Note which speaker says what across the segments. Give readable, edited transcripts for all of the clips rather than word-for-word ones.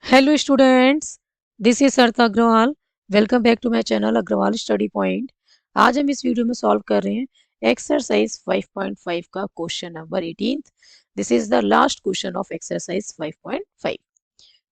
Speaker 1: Hello students, this is Sarita Agrawal. Welcome back to my channel Agrawal study point. आज हम इस video में सॉल्व कर रहे हैं एक्सरसाइज 5.5 का question number 18। This is the last question of exercise 5.5।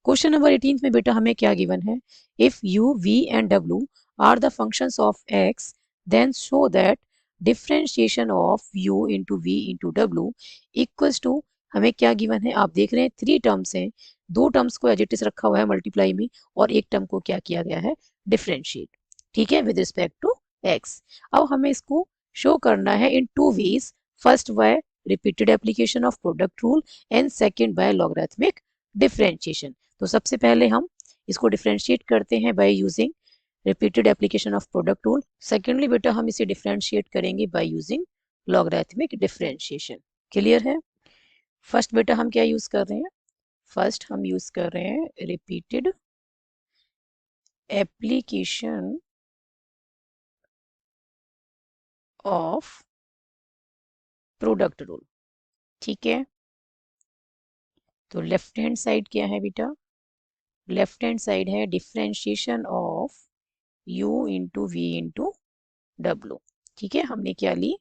Speaker 1: Question number 18 में बेटा हमें क्या गिवन है? If u, v and w are the functions of x, then show that differentiation of u into v into w equals to, हमें क्या given है? आप देख रहे हैं 3 टर्म्स हैं, 2 टर्म्स को एज इट इज रखा हुआ है मल्टीप्लाई में, और एक टर्म को क्या किया गया है? डिफरेंशिएट। ठीक है, विद रिस्पेक्ट टू x। अब हमें इसको शो करना है in 2 ways. First by repeated application of product rule and second by logarithmic differentiation. तो सबसे पहले हम इसको डिफरेंशिएट करते हैं by using repeated application of product rule. Secondly बेटा हम इसे डिफरेंशिएट करेंगे by using logarithmic differentiation. Clear है? फर्स्ट बेटा हम क्या यूज कर रहे हैं? फर्स्ट हम यूज कर रहे हैं repeated application of product rule. ठीक है, तो लेफ्ट हैंड साइड क्या है बेटा? लेफ्ट हैंड साइड है differentiation of u into v into डब्लू। ठीक है, हमने क्या ली?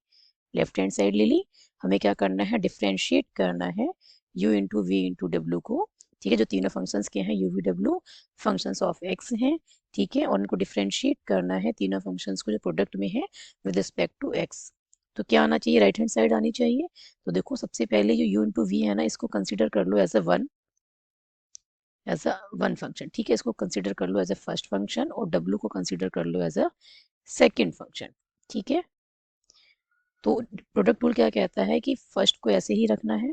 Speaker 1: लेफ्ट हैंड साइड ले ली। हमें क्या करना है? डिफरेंशिएट करना है u इंटू वी इंटू डब्ल्यू को। ठीक है, जो तीनों फंक्शंस के हैं u v w functions of x हैं। ठीक है, और उनको डिफरेंशिएट करना है तीनों फंक्शंस को जो प्रोडक्ट में है विद रिस्पेक्ट टू x। तो क्या आना चाहिए? राइट हैंड साइड आनी चाहिए। तो देखो सबसे पहले जो u इंटू वी है ना, इसको कंसिडर कर लो एज अ वन फंक्शन। ठीक है, इसको कंसिडर कर लो एज अ फर्स्ट फंक्शन, और w को कंसिडर कर लो एज अ सेकेंड फंक्शन। ठीक है, तो प्रोडक्ट रूल क्या कहता है कि फर्स्ट को ऐसे ही रखना है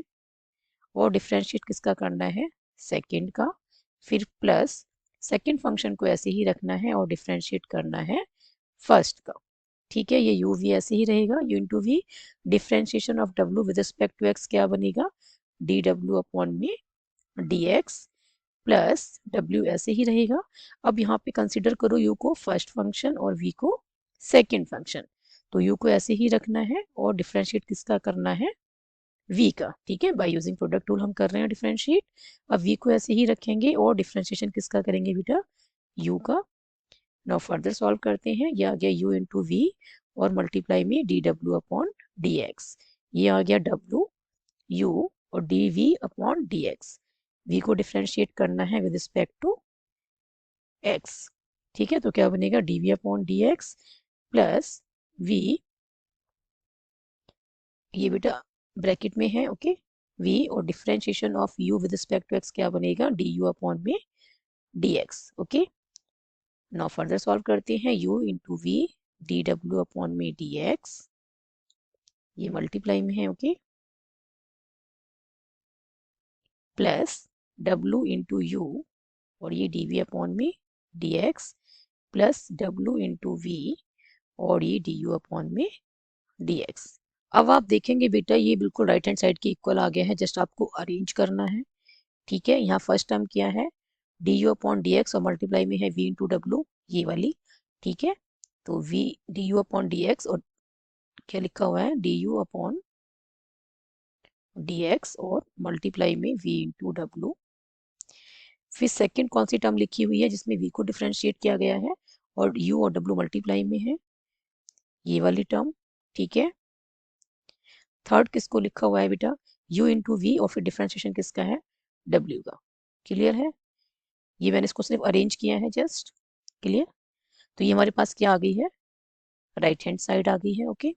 Speaker 1: और डिफरेंशिएट किसका करना है? सेकंड का। फिर प्लस सेकंड फंक्शन को ऐसे ही रखना है और डिफरेंशिएट करना है फर्स्ट का। ठीक है, ये यू वी ऐसे ही रहेगा, u into v differentiation of डब्ल्यू विद रिस्पेक्ट टू एक्स क्या बनेगा? डी डब्ल्यू अपॉन में डी एक्स प्लस डब्ल्यू ऐसे ही रहेगा। अब यहाँ पे कंसिडर करो यू को फर्स्ट फंक्शन और वी को सेकेंड फंक्शन। तो यू को ऐसे ही रखना है और डिफरेंशिएट किसका करना है? वी का। ठीक है, बाय यूजिंग प्रोडक्ट रूल हम कर रहे हैं डिफरेंशिएट। अब वी को ऐसे ही रखेंगे और डिफरेंशिएशन किसका करेंगे बेटा? यू का। नाउ फर्दर सॉल्व करते हैं। ये आ गया यू इंटू वी और मल्टीप्लाई में डी डब्ल्यू अपॉन डी एक्स। ये आ गया डब्ल्यू यू और d v upon d x. V को डिफरेंशिएट करना है विद रिस्पेक्ट टू एक्स। ठीक है, तो क्या बनेगा? D v upon d x plus v, ये बेटा ब्रैकेट में है, ओके। v और differentiation of u with respect to x क्या बनेगा? डी यू अपॉन में d x. Okay, now further solve करते हैं। u इंटू वी डी डब्ल्यू अपॉन में डी एक्स, ये मल्टीप्लाई में है, okay, plus w into u और ये डी वी अपॉन में d x plus w into v और ये डी यू अपॉन में डी एक्स। अब आप देखेंगे बेटा ये बिल्कुल राइट हैंड साइड के इक्वल आ गया है, जस्ट आपको अरेंज करना है। ठीक है, यहाँ फर्स्ट टर्म क्या है? D u upon d x और मल्टीप्लाई में है वी इंटू डब्ल्यू, ये वाली। ठीक है, तो v d u upon d x और क्या लिखा हुआ है? D u upon d x और मल्टीप्लाई में वी इंटू डब्ल्यू। फिर सेकंड कौन सी टर्म लिखी हुई है जिसमें वी को डिफरेंशिएट किया गया है और यू और डब्ल्यू मल्टीप्लाई में है? ये वाली टर्म। ठीक है, थर्ड किसको लिखा हुआ है बेटा? u इंटू वी और फिर डिफरेंशिएशन किसका है? w का। क्लियर है? ये मैंने इसको सिर्फ अरेंज किया है जस्ट। क्लियर? तो ये हमारे पास क्या आ गई है? राइट हैंड साइड आ गई है। ओके,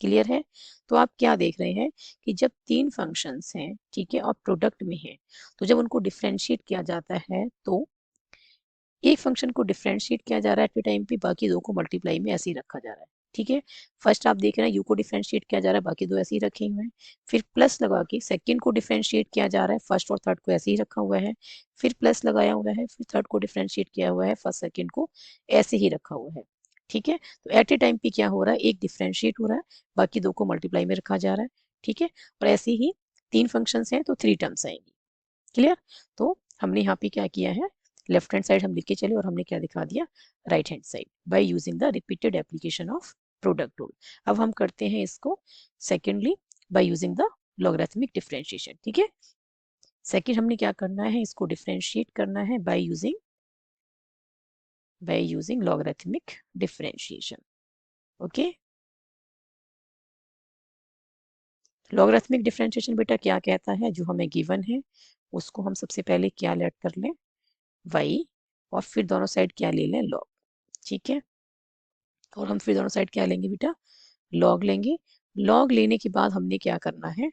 Speaker 1: क्लियर है? तो आप क्या देख रहे हैं कि जब 3 फंक्शंस हैं, ठीक है, और प्रोडक्ट में है, तो जब उनको डिफरेंशिएट किया जाता है तो एक फंक्शन को डिफरेंशिएट किया जा रहा है एट ए टाइम पे, बाकी दो को मल्टीप्लाई में ऐसे ही रखा जा रहा है। ठीक है, फर्स्ट आप देख रहे हैं यू को डिफरेंशिएट किया जा रहा है, बाकी दो ऐसे ही रखे हुए हैं। फिर प्लस लगा के सेकंड को डिफरेंशिएट किया जा रहा है, फर्स्ट और थर्ड को ऐसे ही रखा हुआ है। फिर प्लस लगाया हुआ है, फिर थर्ड को डिफरेंशिएट किया हुआ है, फर्स्ट सेकंड को ऐसे ही रखा हुआ है। ठीक है, तो एट ए टाइम पे क्या हो रहा है? एक डिफरेंशिएट हो रहा है, बाकी दो को मल्टीप्लाई में रखा जा रहा है। ठीक है, और ऐसे ही 3 फंक्शंस हैं तो 3 टर्म्स आएंगी। क्लियर? तो हमने यहाँ पे क्या किया है? लेफ्ट हैंड साइड हम लिख के चले और हमने क्या दिखा दिया? Right hand side by using the repeated application of product rule. अब हम करते हैं इसको secondly by using the logarithmic differentiation. ठीक है, सेकंड हमने क्या करना है, इसको डिफरेंशिएट करना है bye using logarithmic differentiation. Okay, logarithmic differentiation बेटा क्या कहता है, जो हमें गिवन है उसको हम सबसे पहले क्या लेट कर लें, y, और फिर दोनों साइड क्या ले लें, log। ठीक है, और हम फिर दोनों साइड क्या लेंगे बेटा, log लेंगे। log लेने के बाद हमने क्या करना है,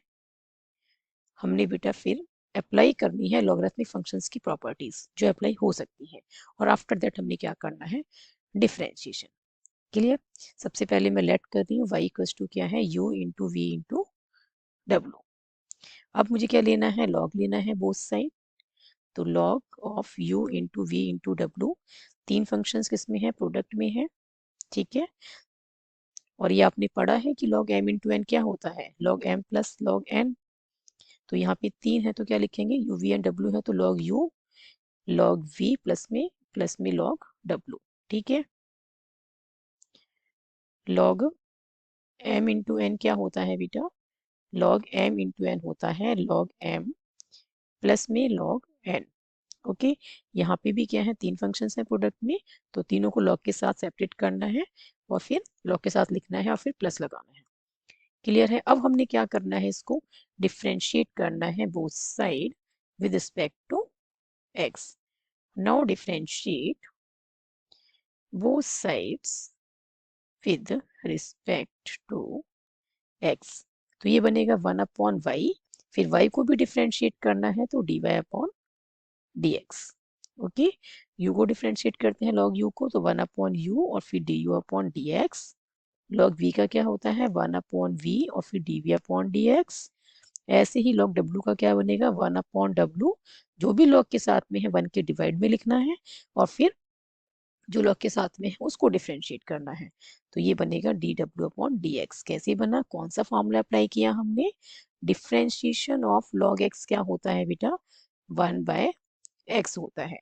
Speaker 1: हमने बेटा फिर अप्लाई करनी है लॉगरिथमिक फंक्शंस की प्रॉपर्टीज जो अप्लाई हो सकती है, और आफ्टर दैट हमने क्या करना है, डिफरेंशिएशन। क्लियर, सबसे पहले मैं लेट कर रही हूँ y इक्वल्स टू क्या है, u इंटू वी इंटू डब्लू। अब मुझे क्या लेना है, log लेना है बोथ साइड, तो log of u into v into डब्लू, तीन फंक्शंस किसमें है, प्रोडक्ट में है। ठीक है, और ये आपने पढ़ा है कि log m इंटू एन क्या होता है, log m plus log n। तो यहाँ पे तीन है तो क्या लिखेंगे, u v एन w है तो log u log v plus में log w। ठीक है, log m इंटू एन क्या होता है बेटा, log m इंटू एन होता है log m प्लस में log n। ओके, यहाँ पे भी क्या है, तीन फंक्शंस हैं प्रोडक्ट में, तो तीनों को log के साथ सेपरेट करना है और फिर log के साथ लिखना है और फिर प्लस लगाना है। क्लियर है, अब हमने क्या करना है, इसको डिफरेंशिएट करना है both side with respect to x। Now differentiate both sides with respect to x, तो ये बनेगा 1/y, फिर y को भी डिफरेंशिएट करना है तो dy/dx। ओके, u को डिफरेंशिएट करते हैं log u को, तो 1/u और फिर du/dx। log v का क्या होता है, 1/v और फिर dv/dx। ऐसे ही log w का क्या बनेगा, 1/w, जो भी log के साथ में है 1 के डिवाइड में लिखना है और फिर जो log के साथ में है उसको डिफरेंशिएट करना है, तो ये बनेगा dw/dx। कैसे बना, कौन सा फॉर्मूला अप्लाई किया हमने, डिफरेंशिएशन ऑफ log x क्या होता है बेटा, 1/x होता है।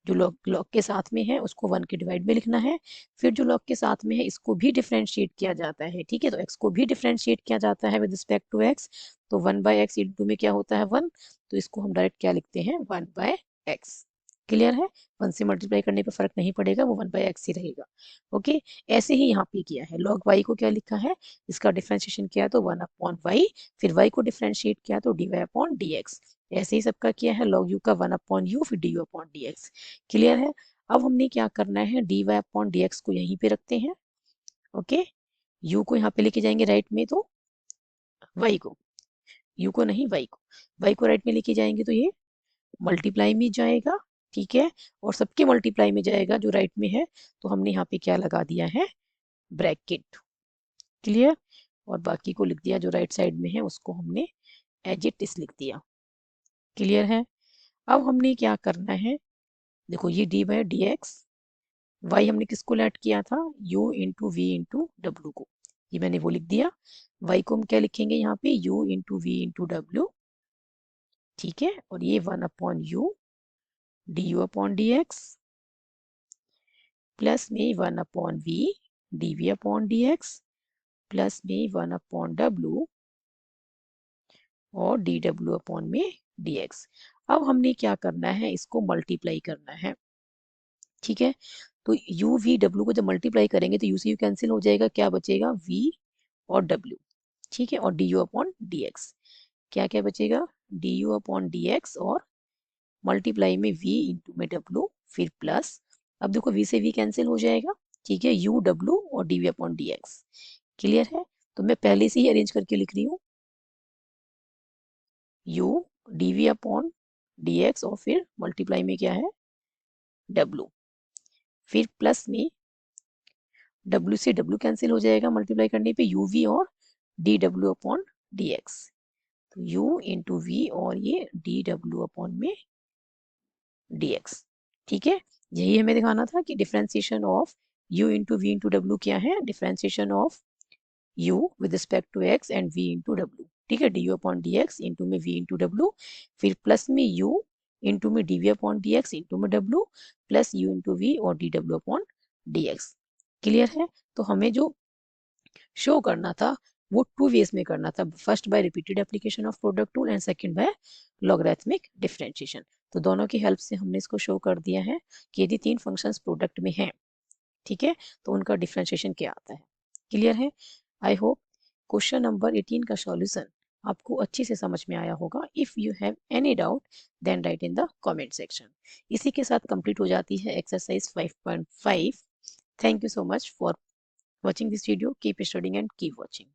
Speaker 1: जो log के साथ में है उसको 1 के डिवाइड में लिखना है, फिर जो log के साथ में है इसको भी डिफरेंशिएट किया जाता है। ठीक है, तो x को भी डिफरेंशिएट किया जाता है विद रिस्पेक्ट टू x, तो 1/x इंटू में क्या होता है 1, तो इसको हम डायरेक्ट क्या लिखते हैं, 1/x। क्लियर है, 1 से मल्टीप्लाई करने पे फर्क नहीं पड़ेगा, वो 1/x ही रहेगा। ओके, ऐसे ही यहाँ पे किया है, log y को क्या लिखा है, इसका डिफरेंशिएशन किया तो 1/y, फिर y को डिफरेंशिएट किया तो dy/dx। ऐसे ही सबका किया है, log u का 1/u फिर du/dx। क्लियर है, अब हमने क्या करना है, dy/dx को यहीं पे रखते हैं। ओके, u को यहाँ पे लेके जाएंगे राइट में, तो y को, u को नहीं y को राइट में लेके जाएंगे तो ये मल्टीप्लाई में जाएगा। ठीक है, और सबके मल्टीप्लाई में जाएगा जो राइट में है, तो हमने यहाँ पे क्या लगा दिया है, ब्रैकेट। क्लियर, और बाकी को लिख दिया जो राइट साइड में है उसको हमने एज इट इज लिख दिया। क्लियर है, अब हमने क्या करना है, देखो ये dy/dx, y हमने किसको लेट किया था, u इंटू वी इंटू डब्ल्यू को, ये मैंने वो लिख दिया। y को हम क्या लिखेंगे यहाँ पे, u इंटू वी इंटू डब्ल्यू। ठीक है, और ये 1/u du/dx प्लस में 1/v dv/dx प्लस में 1/w और dw/dx। अब हमने क्या करना है, इसको मल्टीप्लाई करना है। ठीक है, तो u v w को जब मल्टीप्लाई करेंगे तो u से u कैंसिल हो जाएगा, क्या बचेगा, v और w। ठीक है, और du/dx, क्या क्या बचेगा, du/dx और मल्टीप्लाई में v इंटू में w, फिर प्लस, अब देखो v से v कैंसिल हो जाएगा। ठीक है, u w और dv/dx। क्लियर है, तो मैं पहले से ही अरेंज करके लिख रही हूँ, u dv/dx और फिर मल्टीप्लाई में क्या है, w, फिर प्लस में w से w कैंसिल हो जाएगा मल्टीप्लाई करने पे, uv और dw/dx, तो u इंटू v और ये dw/dx। ठीक है, यही हमें दिखाना था कि differentiation of u into v into डब्ल्यू क्या है, differentiation of u with respect to x and v into डब्ल्यू। ठीक है, du/dx इंटू में v इंटू डब्ल्यू, फिर प्लस में u इंटू में dv/dx इंटू में w plus u into v और dw/dx। क्लियर है, तो हमें जो शो करना था वो 2 वेज में करना था, first by repeated application of product tool and second by logarithmic differentiation. तो दोनों की हेल्प से हमने इसको शो कर दिया है कि यदि 3 फंक्शंस प्रोडक्ट में हैं, ठीक है, तो उनका डिफरेंशिएशन क्या आता है। क्लियर है? आई होप क्वेश्चन नंबर 18 का सॉल्यूशन आपको अच्छे से समझ में आया होगा। If you have any doubt then write in the comment section. इसी के साथ कंप्लीट हो जाती है exercise 5.5। Thank you so much for watching this video. Keep studying and keep watching.